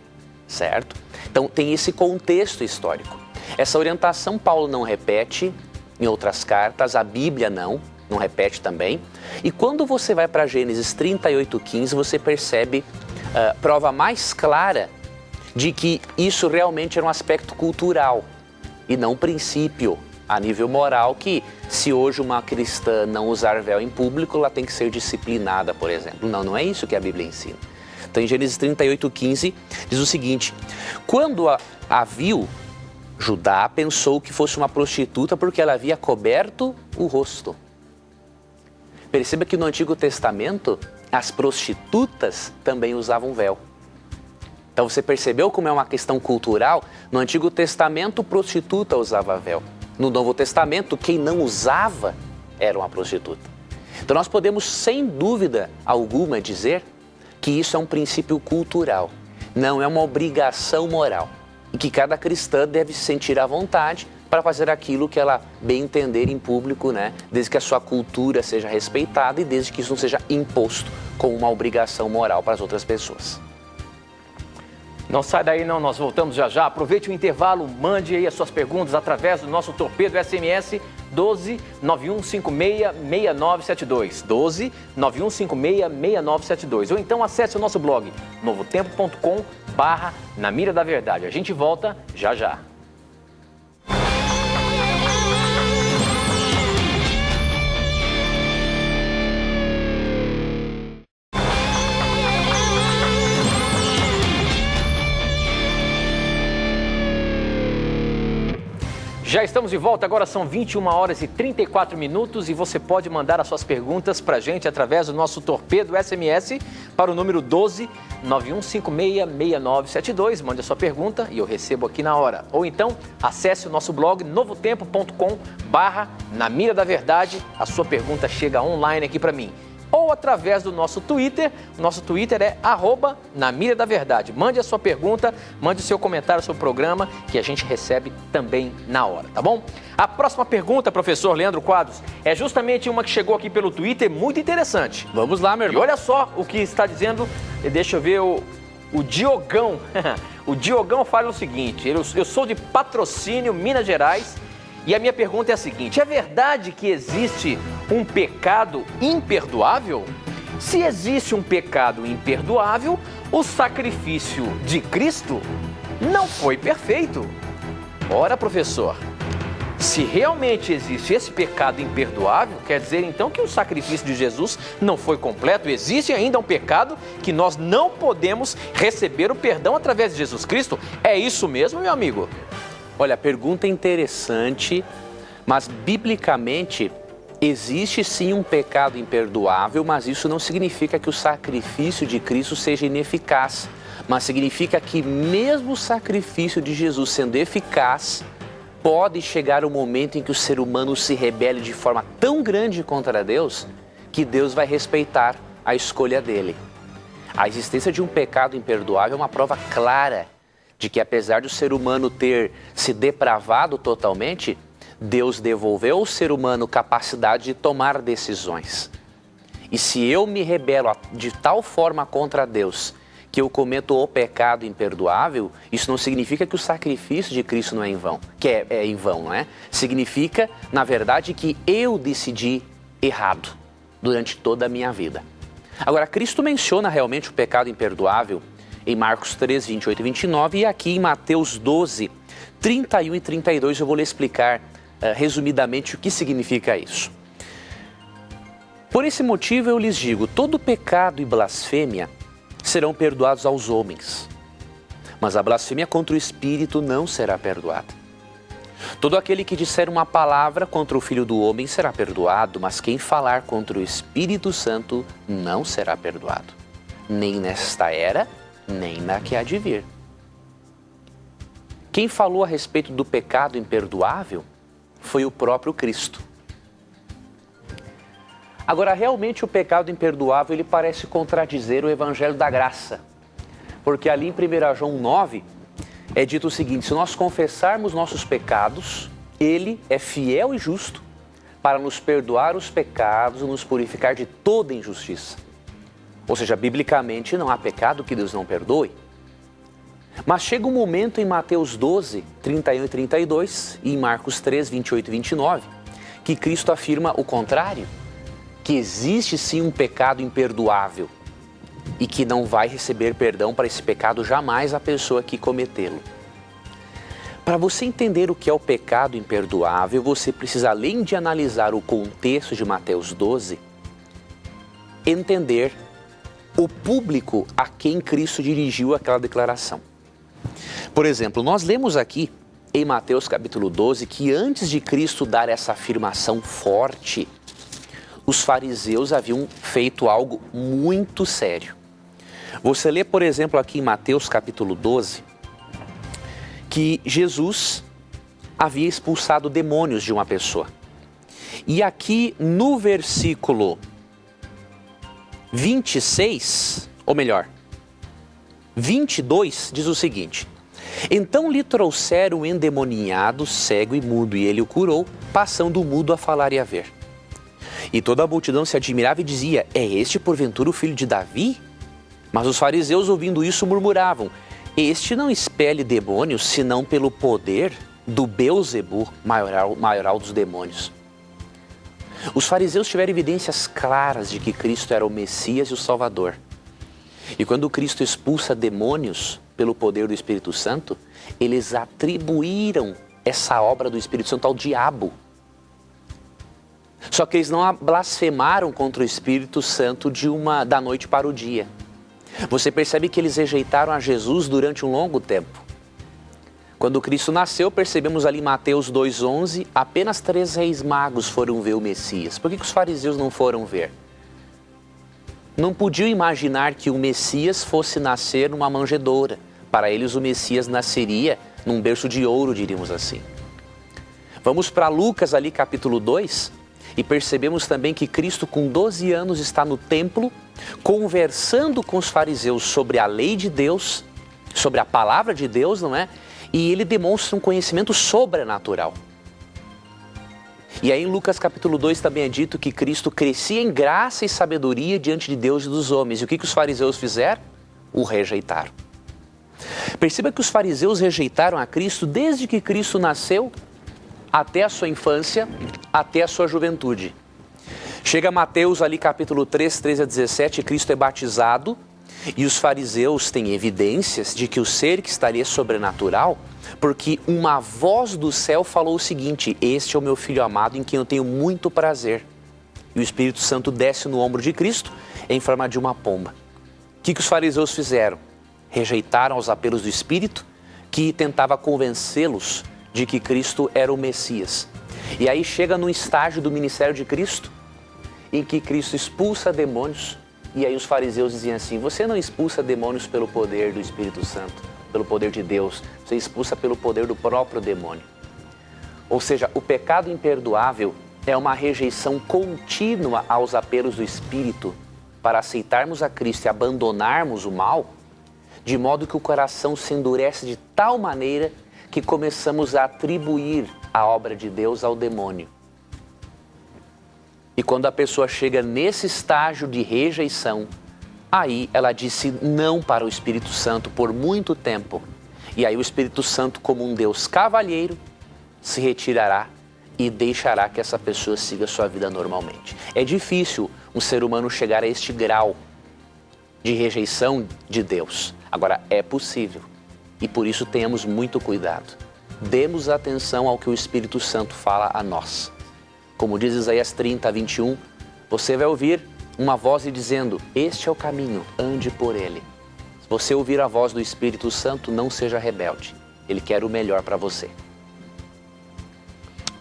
certo? Então tem esse contexto histórico. Essa orientação Paulo não repete em outras cartas, a Bíblia não repete também. E quando você vai para Gênesis 38:15, você percebe prova mais clara de que isso realmente era um aspecto cultural e não um princípio a nível moral, que se hoje uma cristã não usar véu em público, ela tem que ser disciplinada, por exemplo. Não é isso que a Bíblia ensina. Então, em Gênesis 38:15, diz o seguinte: quando a viu, Judá pensou que fosse uma prostituta porque ela havia coberto o rosto. Perceba que no Antigo Testamento, as prostitutas também usavam véu. Então você percebeu como é uma questão cultural? No Antigo Testamento, prostituta usava véu. No Novo Testamento, quem não usava era uma prostituta. Então nós podemos, sem dúvida alguma, dizer que isso é um princípio cultural, não é uma obrigação moral. E que cada cristã deve se sentir à vontade para fazer aquilo que ela bem entender em público, desde que a sua cultura seja respeitada e desde que isso não seja imposto como uma obrigação moral para as outras pessoas. Não sai daí não, nós voltamos já já. Aproveite o intervalo, mande aí as suas perguntas através do nosso torpedo SMS 12 9156 6972. 12 9156 6972. Ou então acesse o nosso blog novotempo.com/Na Mira da Verdade. A gente volta já já. Já estamos de volta, agora são 21 horas e 34 minutos e você pode mandar as suas perguntas para a gente através do nosso torpedo SMS para o número 12 9156 6972. Mande a sua pergunta e eu recebo aqui na hora. Ou então, acesse o nosso blog novotempo.com/Na Mira da Verdade. A sua pergunta chega online aqui para mim. Ou através do nosso Twitter. O nosso Twitter é @Na Mira da Verdade. Mande a sua pergunta, mande o seu comentário sobre o programa, que a gente recebe também na hora, tá bom? A próxima pergunta, professor Leandro Quadros, é justamente uma que chegou aqui pelo Twitter, muito interessante. Vamos lá, meu irmão. E olha só o que está dizendo, deixa eu ver o Diogão. O Diogão fala o seguinte: eu sou de Patrocínio, Minas Gerais. E a minha pergunta é a seguinte: é verdade que existe um pecado imperdoável? Se existe um pecado imperdoável, o sacrifício de Cristo não foi perfeito. Ora, professor, se realmente existe esse pecado imperdoável, quer dizer então que o sacrifício de Jesus não foi completo? Existe ainda um pecado que nós não podemos receber o perdão através de Jesus Cristo? É isso mesmo, meu amigo? Olha, a pergunta é interessante, mas biblicamente existe sim um pecado imperdoável, mas isso não significa que o sacrifício de Cristo seja ineficaz, mas significa que mesmo o sacrifício de Jesus sendo eficaz, pode chegar o momento em que o ser humano se rebele de forma tão grande contra Deus, que Deus vai respeitar a escolha dele. A existência de um pecado imperdoável é uma prova clara de que, apesar do ser humano ter se depravado totalmente, Deus devolveu ao ser humano capacidade de tomar decisões. E se eu me rebelo de tal forma contra Deus que eu cometo o pecado imperdoável, isso não significa que o sacrifício de Cristo não é em vão, que é em vão, não é? Significa, na verdade, que eu decidi errado durante toda a minha vida. Agora, Cristo menciona realmente o pecado imperdoável em Marcos 3, 28 e 29, e aqui em Mateus 12, 31 e 32 eu vou lhe explicar resumidamente o que significa isso. Por esse motivo eu lhes digo, todo pecado e blasfêmia serão perdoados aos homens, mas a blasfêmia contra o Espírito não será perdoada. Todo aquele que disser uma palavra contra o Filho do Homem será perdoado, mas quem falar contra o Espírito Santo não será perdoado, nem nesta era, nem na que há de vir. Quem falou a respeito do pecado imperdoável foi o próprio Cristo. Agora, realmente o pecado imperdoável ele parece contradizer o Evangelho da Graça, porque ali em 1 João 9 é dito o seguinte, se nós confessarmos nossos pecados, Ele é fiel e justo para nos perdoar os pecados e nos purificar de toda injustiça. Ou seja, biblicamente não há pecado que Deus não perdoe. Mas chega um momento em Mateus 12, 31 e 32 e em Marcos 3, 28 e 29, que Cristo afirma o contrário, que existe sim um pecado imperdoável e que não vai receber perdão para esse pecado jamais a pessoa que cometê-lo. Para você entender o que é o pecado imperdoável, você precisa, além de analisar o contexto de Mateus 12, entender o público a quem Cristo dirigiu aquela declaração. Por exemplo, nós lemos aqui em Mateus capítulo 12 que antes de Cristo dar essa afirmação forte, os fariseus haviam feito algo muito sério. Você lê, por exemplo, aqui em Mateus capítulo 12, que Jesus havia expulsado demônios de uma pessoa. E aqui no versículo 26, ou melhor, 22, diz o seguinte: então lhe trouxeram um endemoniado, cego e mudo, e ele o curou, passando o mudo a falar e a ver. E toda a multidão se admirava e dizia, é este porventura o filho de Davi? Mas os fariseus, ouvindo isso, murmuravam, este não expele demônios, senão pelo poder do Beelzebu, maioral dos demônios. Os fariseus tiveram evidências claras de que Cristo era o Messias e o Salvador. E quando Cristo expulsa demônios pelo poder do Espírito Santo, eles atribuíram essa obra do Espírito Santo ao diabo. Só que eles não blasfemaram contra o Espírito Santo da noite para o dia. Você percebe que eles rejeitaram a Jesus durante um longo tempo. Quando Cristo nasceu, percebemos ali em Mateus 2,11, apenas 3 reis magos foram ver o Messias. Por que os fariseus não foram ver? Não podiam imaginar que o Messias fosse nascer numa manjedoura. Para eles o Messias nasceria num berço de ouro, diríamos assim. Vamos para Lucas ali capítulo 2 e percebemos também que Cristo com 12 anos está no templo conversando com os fariseus sobre a lei de Deus, sobre a palavra de Deus, não é? E ele demonstra um conhecimento sobrenatural. E aí em Lucas capítulo 2 também é dito que Cristo crescia em graça e sabedoria diante de Deus e dos homens. E o que os fariseus fizeram? O rejeitaram. Perceba que os fariseus rejeitaram a Cristo desde que Cristo nasceu até a sua infância, até a sua juventude. Chega Mateus ali capítulo 3, 13 a 17, Cristo é batizado e os fariseus têm evidências de que o ser que estaria sobrenatural, porque uma voz do céu falou o seguinte, este é o meu filho amado em quem eu tenho muito prazer. E o Espírito Santo desce no ombro de Cristo em forma de uma pomba. O que os fariseus fizeram? Rejeitaram os apelos do Espírito que tentava convencê-los de que Cristo era o Messias. E aí chega no estágio do ministério de Cristo, em que Cristo expulsa demônios, e aí os fariseus diziam assim, você não expulsa demônios pelo poder do Espírito Santo, pelo poder de Deus, você expulsa pelo poder do próprio demônio. Ou seja, o pecado imperdoável é uma rejeição contínua aos apelos do Espírito para aceitarmos a Cristo e abandonarmos o mal, de modo que o coração se endurece de tal maneira que começamos a atribuir a obra de Deus ao demônio. E quando a pessoa chega nesse estágio de rejeição, aí ela disse não para o Espírito Santo por muito tempo. E aí o Espírito Santo, como um Deus cavalheiro, se retirará e deixará que essa pessoa siga sua vida normalmente. É difícil um ser humano chegar a este grau de rejeição de Deus. Agora, é possível. E por isso tenhamos muito cuidado. Demos atenção ao que o Espírito Santo fala a nós. Como diz Isaías 30, 21, você vai ouvir uma voz lhe dizendo, este é o caminho, ande por ele. Se você ouvir a voz do Espírito Santo, não seja rebelde. Ele quer o melhor para você.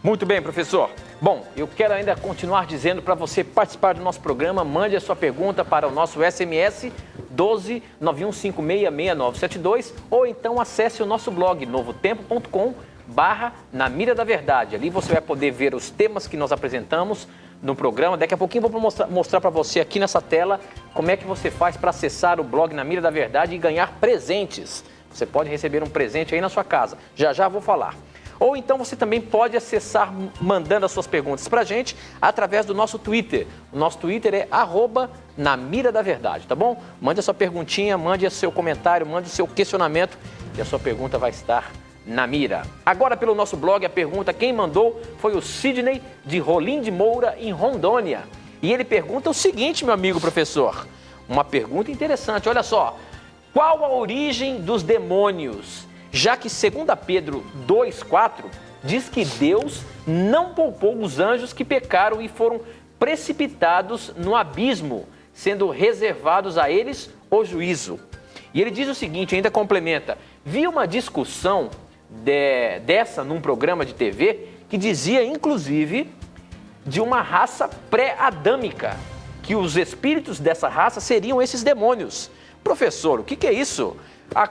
Muito bem, professor. Bom, eu quero ainda continuar dizendo para você participar do nosso programa, mande a sua pergunta para o nosso SMS 12 91566972 ou então acesse o nosso blog novotempo.com/Na Mira da Verdade. Ali você vai poder ver os temas que nós apresentamos no programa. Daqui a pouquinho eu vou mostrar para você aqui nessa tela como é que você faz para acessar o blog Na Mira da Verdade e ganhar presentes. Você pode receber um presente aí na sua casa. Já já vou falar. Ou então você também pode acessar mandando as suas perguntas para a gente através do nosso Twitter. O nosso Twitter é @NaMiraDaVerdade, tá bom? Mande a sua perguntinha, mande o seu comentário, mande o seu questionamento e a sua pergunta vai estar na mira. Agora pelo nosso blog, a pergunta quem mandou foi o Sidney de Rolim de Moura, em Rondônia. E ele pergunta o seguinte, meu amigo professor, uma pergunta interessante, olha só. Qual a origem dos demônios? Já que 2 Pedro 2,4 diz que Deus não poupou os anjos que pecaram e foram precipitados no abismo, sendo reservados a eles o juízo. E ele diz o seguinte, ainda complementa, vi uma discussão dessa num programa de TV que dizia, inclusive, de uma raça pré-adâmica, que os espíritos dessa raça seriam esses demônios. Professor, o que é isso?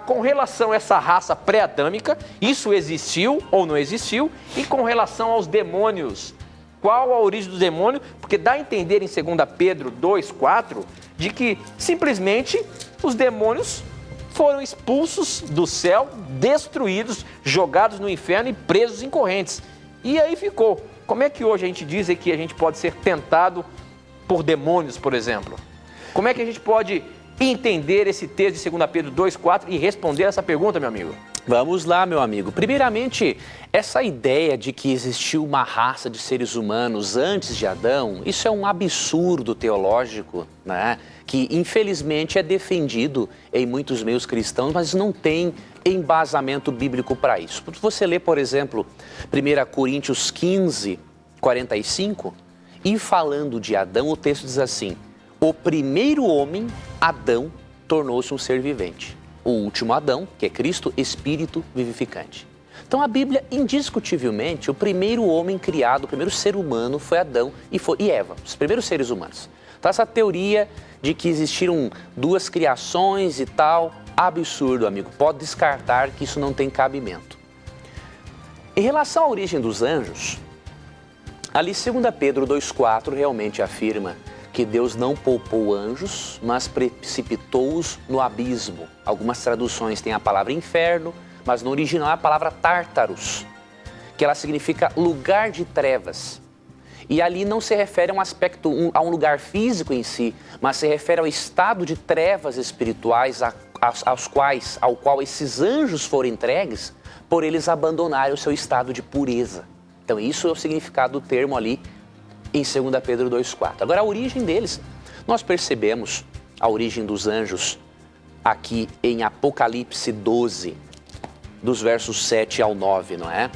Com relação a essa raça pré-adâmica, isso existiu ou não existiu? E com relação aos demônios, qual a origem do demônio? Porque dá a entender em 2 Pedro 2,4 de que simplesmente os demônios foram expulsos do céu, destruídos, jogados no inferno e presos em correntes. E aí ficou. Como é que hoje a gente diz que a gente pode ser tentado por demônios, por exemplo? Como é que a gente pode entender esse texto de 2 Pedro 2,4 e responder essa pergunta, meu amigo? Vamos lá, meu amigo. Primeiramente, essa ideia de que existiu uma raça de seres humanos antes de Adão, isso é um absurdo teológico, né? Que infelizmente é defendido em muitos meios cristãos, mas não tem embasamento bíblico para isso. Você lê, por exemplo, 1 Coríntios 15, 45, e falando de Adão, o texto diz assim, o primeiro homem, Adão, tornou-se um ser vivente. O último Adão, que é Cristo, espírito vivificante. Então a Bíblia, indiscutivelmente, o primeiro homem criado, o primeiro ser humano foi Adão e Eva, os primeiros seres humanos. Então essa teoria de que existiram duas criações e tal, absurdo, amigo. Pode descartar que isso não tem cabimento. Em relação à origem dos anjos, ali 2 Pedro 2,4 realmente afirma que Deus não poupou anjos, mas precipitou-os no abismo. Algumas traduções têm a palavra inferno, mas no original é a palavra tártaros, que ela significa lugar de trevas. E ali não se refere a um aspecto, a um lugar físico em si, mas se refere ao estado de trevas espirituais ao qual esses anjos foram entregues por eles abandonarem o seu estado de pureza. Então isso é o significado do termo ali em 2 Pedro 2,4. Agora, a origem deles, nós percebemos a origem dos anjos aqui em Apocalipse 12, dos versos 7 ao 9, não é?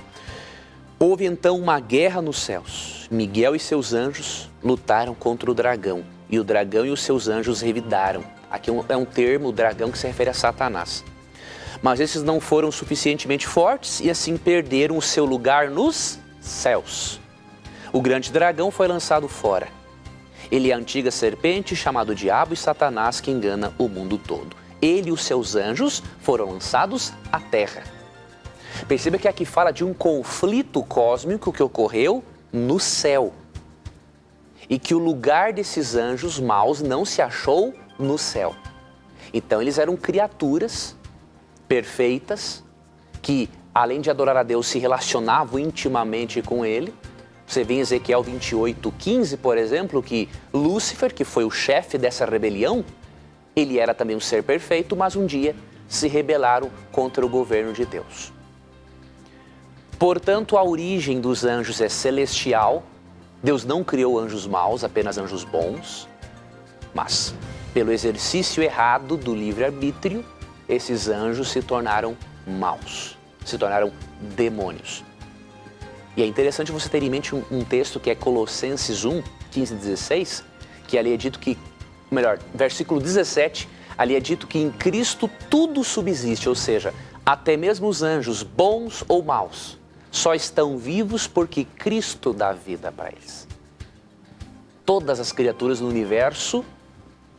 Houve então uma guerra nos céus. Miguel e seus anjos lutaram contra o dragão, e o dragão e os seus anjos revidaram. Aqui é um termo, o dragão, que se refere a Satanás. Mas esses não foram suficientemente fortes e assim perderam o seu lugar nos céus. O grande dragão foi lançado fora. Ele é a antiga serpente, chamado Diabo e Satanás, que engana o mundo todo. Ele e os seus anjos foram lançados à terra. Perceba que aqui fala de um conflito cósmico que ocorreu no céu. E que o lugar desses anjos maus não se achou no céu. Então eles eram criaturas perfeitas, que além de adorar a Deus se relacionavam intimamente com Ele, Você vê em Ezequiel 28:15, por exemplo, que Lúcifer, que foi o chefe dessa rebelião, ele era também um ser perfeito, mas um dia se rebelaram contra o governo de Deus. Portanto, a origem dos anjos é celestial. Deus não criou anjos maus, apenas anjos bons. Mas, pelo exercício errado do livre-arbítrio, esses anjos se tornaram maus, se tornaram demônios. E é interessante você ter em mente um texto que é Colossenses 1:15 e 16, que ali é dito que, versículo 17, ali é dito que em Cristo tudo subsiste, ou seja, até mesmo os anjos, bons ou maus, só estão vivos porque Cristo dá vida para eles. Todas as criaturas no universo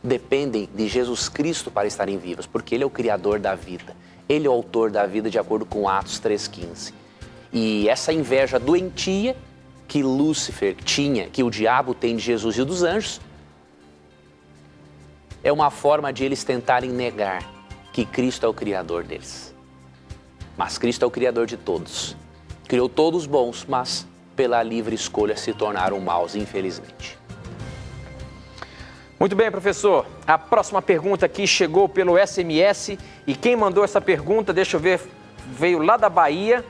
dependem de Jesus Cristo para estarem vivas, porque Ele é o Criador da vida. Ele é o autor da vida, de acordo com Atos 3:15. E essa inveja doentia que Lúcifer tinha, que o diabo tem de Jesus e dos anjos, é uma forma de eles tentarem negar que Cristo é o Criador deles. Mas Cristo é o Criador de todos. Criou todos bons, mas pela livre escolha se tornaram maus, infelizmente. Muito bem, professor. A próxima pergunta aqui chegou pelo SMS e quem mandou essa pergunta, deixa eu ver, veio lá da Bahia,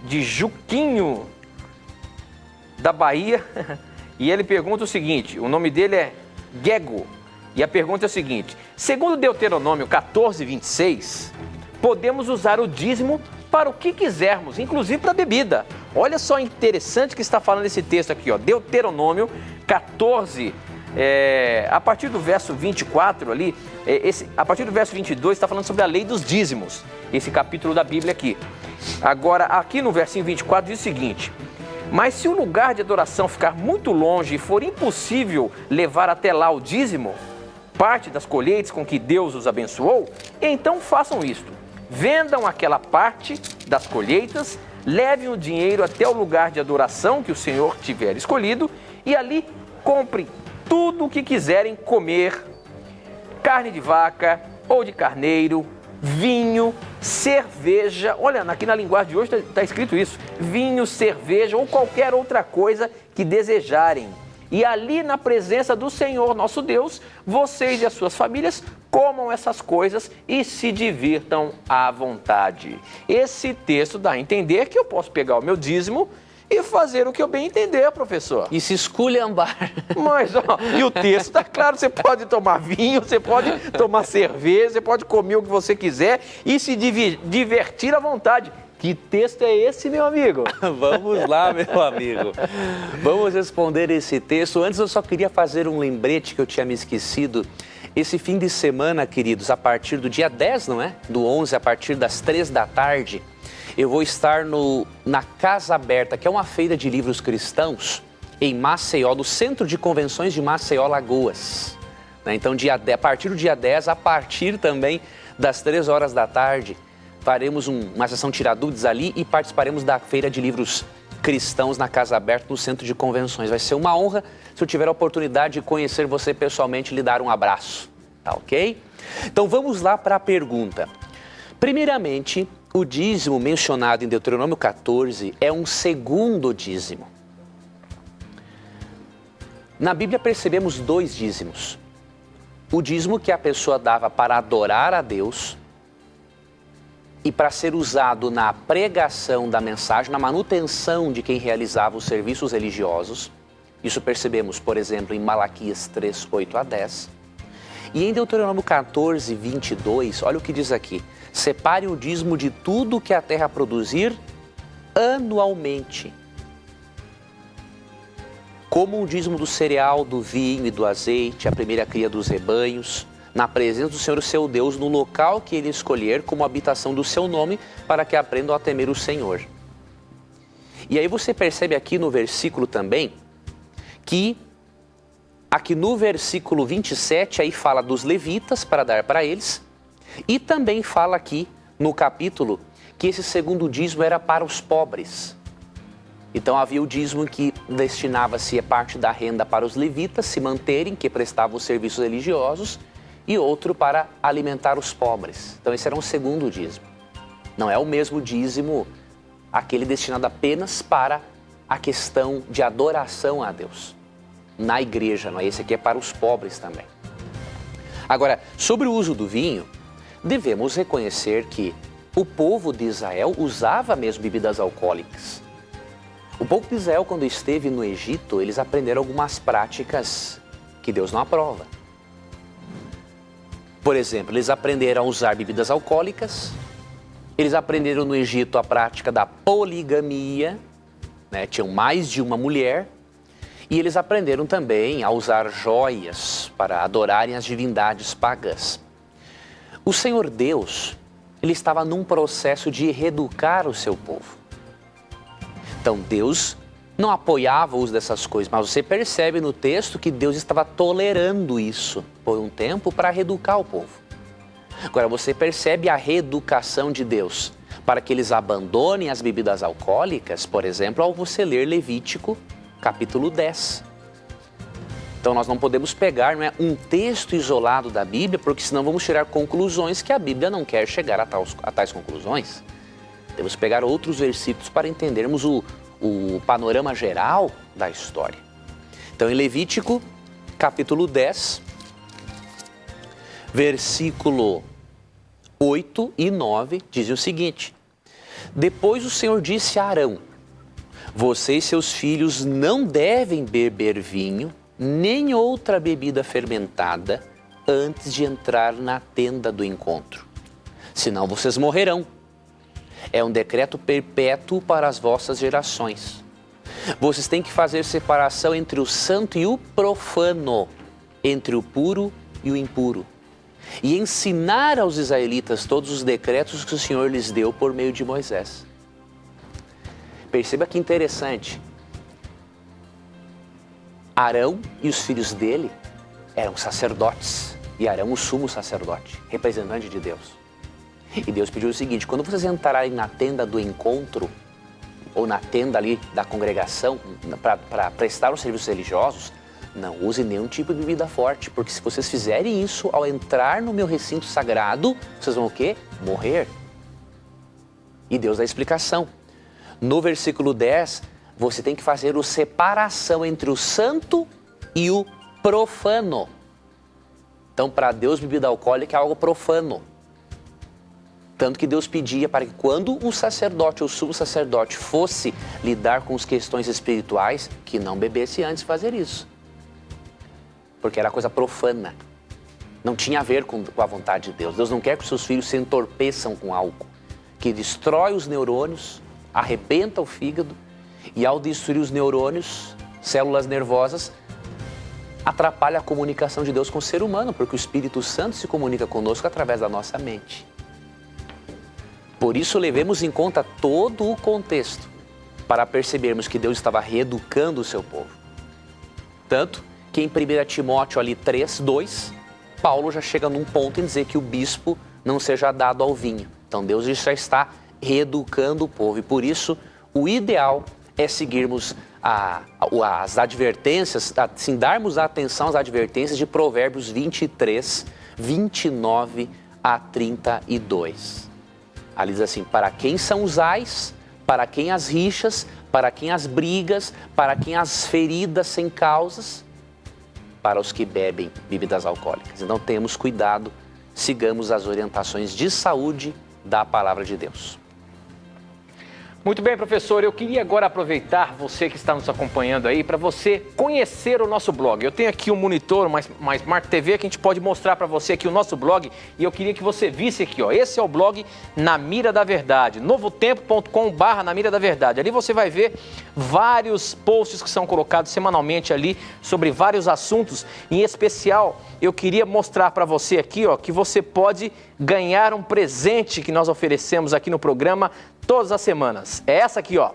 de Juquinho, da Bahia, e ele pergunta o seguinte, o nome dele é Gego, e a pergunta é o seguinte: segundo Deuteronômio 14:26, podemos usar o dízimo para o que quisermos, inclusive para bebida. Olha só interessante que está falando esse texto aqui, ó, Deuteronômio 14, a partir do verso 24 ali, a partir do verso 22 está falando sobre a lei dos dízimos, esse capítulo da Bíblia aqui. Agora, aqui no versinho 24 diz o seguinte: mas se o lugar de adoração ficar muito longe e for impossível levar até lá o dízimo, parte das colheitas com que Deus os abençoou, então façam isto: vendam aquela parte das colheitas, levem o dinheiro até o lugar de adoração que o Senhor tiver escolhido e ali comprem tudo o que quiserem comer, carne de vaca ou de carneiro, vinho, cerveja. Olha, aqui na linguagem de hoje está escrito isso: vinho, cerveja ou qualquer outra coisa que desejarem. E ali na presença do Senhor nosso Deus, vocês e as suas famílias comam essas coisas e se divirtam à vontade. Esse texto dá a entender que eu posso pegar o meu dízimo e fazer o que eu bem entender, professor. E se esculhambar. Mas, ó, e o texto está claro, você pode tomar vinho, você pode tomar cerveja, você pode comer o que você quiser e se divertir à vontade. Que texto é esse, meu amigo? Vamos lá, meu amigo. Vamos responder esse texto. Antes eu só queria fazer um lembrete que eu tinha me esquecido. Esse fim de semana, queridos, a partir do dia 10, não é? Do 11, a partir das 3 da tarde, eu vou estar na Casa Aberta, que é uma feira de livros cristãos, em Maceió, no Centro de Convenções de Maceió, Lagoas. Então, a partir do dia 10, a partir também das 3 horas da tarde, faremos uma sessão Tiradentes ali e participaremos da Feira de Livros Cristãos na Casa Aberta, no Centro de Convenções. Vai ser uma honra, se eu tiver a oportunidade de conhecer você pessoalmente e lhe dar um abraço, tá ok? Então vamos lá para a pergunta. Primeiramente, o dízimo mencionado em Deuteronômio 14 é um segundo dízimo. Na Bíblia percebemos 2 dízimos. O dízimo que a pessoa dava para adorar a Deus e para ser usado na pregação da mensagem, na manutenção de quem realizava os serviços religiosos. Isso percebemos, por exemplo, em Malaquias 3, 8 a 10. E em Deuteronômio 14, 22, olha o que diz aqui: separe o dízimo de tudo que a terra produzir anualmente, como o dízimo do cereal, do vinho e do azeite, a primeira cria dos rebanhos, na presença do Senhor, seu Deus, no local que Ele escolher como habitação do seu nome, para que aprendam a temer o Senhor. E aí você percebe aqui no versículo também, que aqui no versículo 27, aí fala dos levitas para dar para eles, e também fala aqui no capítulo que esse segundo dízimo era para os pobres. Então havia o dízimo que destinava-se a parte da renda para os levitas se manterem, que prestavam os serviços religiosos, e outro para alimentar os pobres. Então esse era um segundo dízimo. Não é o mesmo dízimo, aquele destinado apenas para a questão de adoração a Deus na igreja, não é? Esse aqui é para os pobres também. Agora, sobre o uso do vinho, devemos reconhecer que o povo de Israel usava mesmo bebidas alcoólicas. O povo de Israel, quando esteve no Egito, eles aprenderam algumas práticas que Deus não aprova. Por exemplo, eles aprenderam a usar bebidas alcoólicas, eles aprenderam no Egito a prática da poligamia, né? Tinham mais de uma mulher, e eles aprenderam também a usar joias para adorarem as divindades pagãs. O Senhor Deus, ele estava num processo de reeducar o seu povo. Então Deus não apoiava o uso dessas coisas, mas você percebe no texto que Deus estava tolerando isso por um tempo para reeducar o povo. Agora você percebe a reeducação de Deus para que eles abandonem as bebidas alcoólicas, por exemplo, ao você ler Levítico, capítulo 10. Então nós não podemos pegar, não é, um texto isolado da Bíblia, porque senão vamos tirar conclusões que a Bíblia não quer chegar a tais conclusões. Temos que pegar outros versículos para entendermos o panorama geral da história. Então em Levítico, capítulo 10, versículo 8 e 9, diz o seguinte: Depois o Senhor disse a Arão: Você e seus filhos não devem beber vinho, nem outra bebida fermentada, antes de entrar na tenda do encontro. Senão vocês morrerão. É um decreto perpétuo para as vossas gerações. Vocês têm que fazer separação entre o santo e o profano, entre o puro e o impuro, e ensinar aos israelitas todos os decretos que o Senhor lhes deu por meio de Moisés. Perceba que interessante. Arão e os filhos dele eram sacerdotes, e Arão o sumo sacerdote, representante de Deus. E Deus pediu o seguinte: quando vocês entrarem na tenda do encontro, ou na tenda ali da congregação, para prestar os serviços religiosos, não use nenhum tipo de bebida forte, porque se vocês fizerem isso ao entrar no meu recinto sagrado, vocês vão o quê? Morrer. E Deus dá a explicação. No versículo 10, você tem que fazer a separação entre o santo e o profano. Então, para Deus, bebida alcoólica é algo profano. Tanto que Deus pedia para que quando o sacerdote ou o sumo sacerdote fosse lidar com as questões espirituais, que não bebesse antes de fazer isso. Porque era coisa profana. Não tinha a ver com a vontade de Deus. Deus não quer que os seus filhos se entorpeçam com álcool, que destrói os neurônios, arrebenta o fígado, e ao destruir os neurônios, células nervosas, atrapalha a comunicação de Deus com o ser humano, porque o Espírito Santo se comunica conosco através da nossa mente. Por isso, levemos em conta todo o contexto para percebermos que Deus estava reeducando o seu povo. Tanto que em 1 Timóteo ali 3:2, Paulo já chega num ponto em dizer que o bispo não seja dado ao vinho. Então Deus já está reeducando o povo, e por isso o ideal é seguirmos as advertências, assim, darmos atenção às advertências de Provérbios 23, 29 a 32. Ali diz assim: para quem são os ais, para quem as rixas, para quem as brigas, para quem as feridas sem causas, para os que bebem bebidas alcoólicas. Então temos cuidado, sigamos as orientações de saúde da palavra de Deus. Muito bem, professor, eu queria agora aproveitar você que está nos acompanhando aí para você conhecer o nosso blog. Eu tenho aqui um monitor, uma Smart TV, que a gente pode mostrar para você aqui o nosso blog, e eu queria que você visse aqui, ó. Esse é o blog Na Mira da Verdade, novotempo.com/Na Mira da Verdade. Ali você vai ver vários posts que são colocados semanalmente ali sobre vários assuntos. Em especial, eu queria mostrar para você aqui, ó, que você pode ganhar um presente que nós oferecemos aqui no programa todas as semanas. É essa aqui, ó.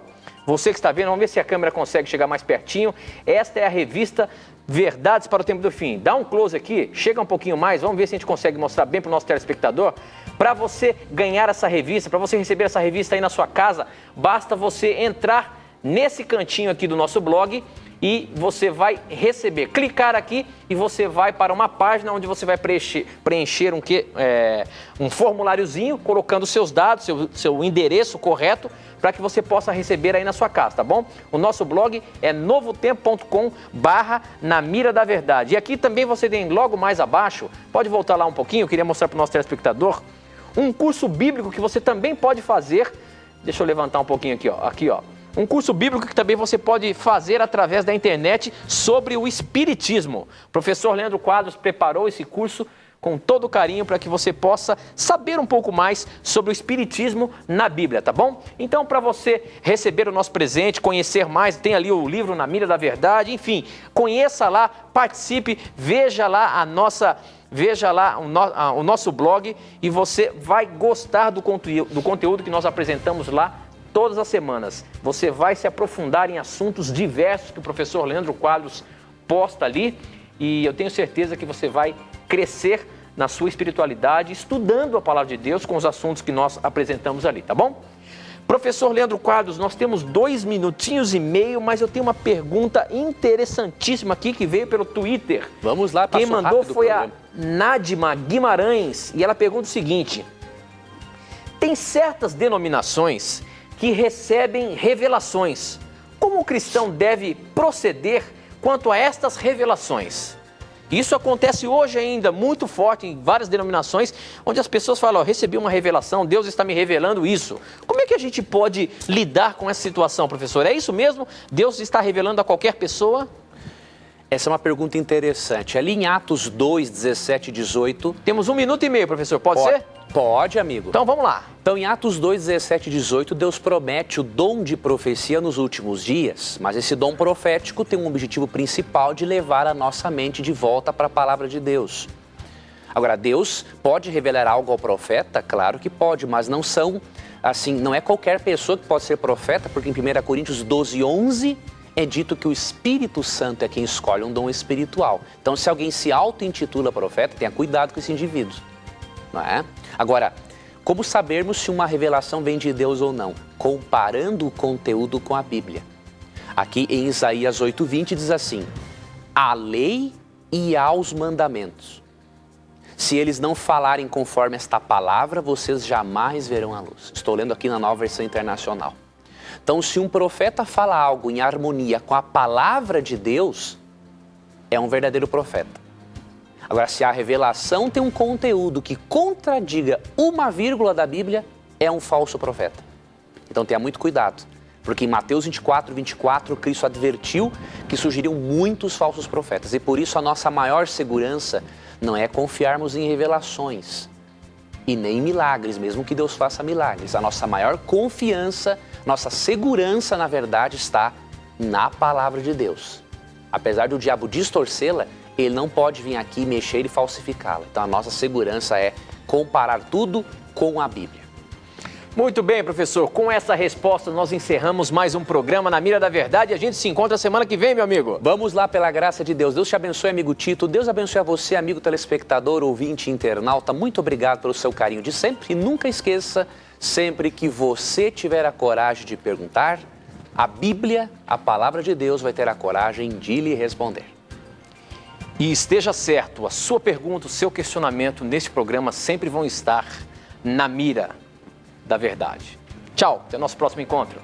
Você que está vendo, vamos ver se a câmera consegue chegar mais pertinho. Esta é a revista Verdades para o Tempo do Fim. Dá um close aqui, chega um pouquinho mais, vamos ver se a gente consegue mostrar bem para o nosso telespectador. Para você ganhar essa revista, para você receber essa revista aí na sua casa, basta você entrar nesse cantinho aqui do nosso blog e você vai receber. Clicar aqui e você vai para uma página onde você vai preencher um formuláriozinho, colocando seus dados, seu endereço correto, para que você possa receber aí na sua casa, tá bom? O nosso blog é novotempo.com/na mira da verdade. E aqui também você tem logo mais abaixo, pode voltar lá um pouquinho, eu queria mostrar para o nosso telespectador, um curso bíblico que você também pode fazer. Deixa eu levantar um pouquinho aqui, ó. Um curso bíblico que também você pode fazer através da internet sobre o Espiritismo. O professor Leandro Quadros preparou esse curso com todo carinho para que você possa saber um pouco mais sobre o Espiritismo na Bíblia, tá bom? Então, para você receber o nosso presente, conhecer mais, tem ali o livro Na Mira da Verdade, enfim, conheça lá, participe, veja lá o nosso blog e você vai gostar do conteúdo que nós apresentamos lá todas as semanas. Você vai se aprofundar em assuntos diversos que o professor Leandro Quadros posta ali e eu tenho certeza que você vai crescer na sua espiritualidade, estudando a palavra de Deus com os assuntos que nós apresentamos ali, tá bom? Professor Leandro Quadros, nós temos 2 minutinhos e meio, mas eu tenho uma pergunta interessantíssima aqui que veio pelo Twitter. Vamos lá, quem mandou foi a Nádima Guimarães e ela pergunta o seguinte: tem certas denominações que recebem revelações. Como o cristão deve proceder quanto a estas revelações? Isso acontece hoje ainda muito forte em várias denominações, onde as pessoas falam, recebi uma revelação, Deus está me revelando isso. Como é que a gente pode lidar com essa situação, professor? É isso mesmo? Deus está revelando a qualquer pessoa? Essa é uma pergunta interessante. Ali em Atos 2, 17 e 18... Temos 1 minuto e meio, professor. Pode ser? Pode, amigo. Então vamos lá. Então em Atos 2, 17 e 18, Deus promete o dom de profecia nos últimos dias. Mas esse dom profético tem um objetivo principal de levar a nossa mente de volta para a palavra de Deus. Agora, Deus pode revelar algo ao profeta? Claro que pode, mas não é qualquer pessoa que pode ser profeta, porque em 1 Coríntios 12, 11... é dito que o Espírito Santo é quem escolhe um dom espiritual. Então, se alguém se auto-intitula profeta, tenha cuidado com esse indivíduo, não é? Agora, como sabermos se uma revelação vem de Deus ou não? Comparando o conteúdo com a Bíblia. Aqui em Isaías 8:20 diz assim, à lei e aos mandamentos. Se eles não falarem conforme esta palavra, vocês jamais verão a luz. Estou lendo aqui na Nova Versão Internacional. Então, se um profeta fala algo em harmonia com a palavra de Deus, é um verdadeiro profeta. Agora, se a revelação tem um conteúdo que contradiga uma vírgula da Bíblia, é um falso profeta. Então, tenha muito cuidado, porque em Mateus 24, 24, Cristo advertiu que surgiriam muitos falsos profetas. E por isso a nossa maior segurança não é confiarmos em revelações e nem em milagres, mesmo que Deus faça milagres. A nossa maior confiança, nossa segurança, na verdade, está na palavra de Deus. Apesar do diabo distorcê-la, ele não pode vir aqui mexer e falsificá-la. Então a nossa segurança é comparar tudo com a Bíblia. Muito bem, professor. Com essa resposta, nós encerramos mais um programa Na Mira da Verdade. A gente se encontra semana que vem, meu amigo. Vamos lá, pela graça de Deus. Deus te abençoe, amigo Tito. Deus abençoe a você, amigo telespectador, ouvinte, internauta. Muito obrigado pelo seu carinho de sempre. E nunca esqueça, sempre que você tiver a coragem de perguntar, a Bíblia, a palavra de Deus, vai ter a coragem de lhe responder. E esteja certo, a sua pergunta, o seu questionamento neste programa sempre vão estar na mira da verdade. Tchau, até o nosso próximo encontro.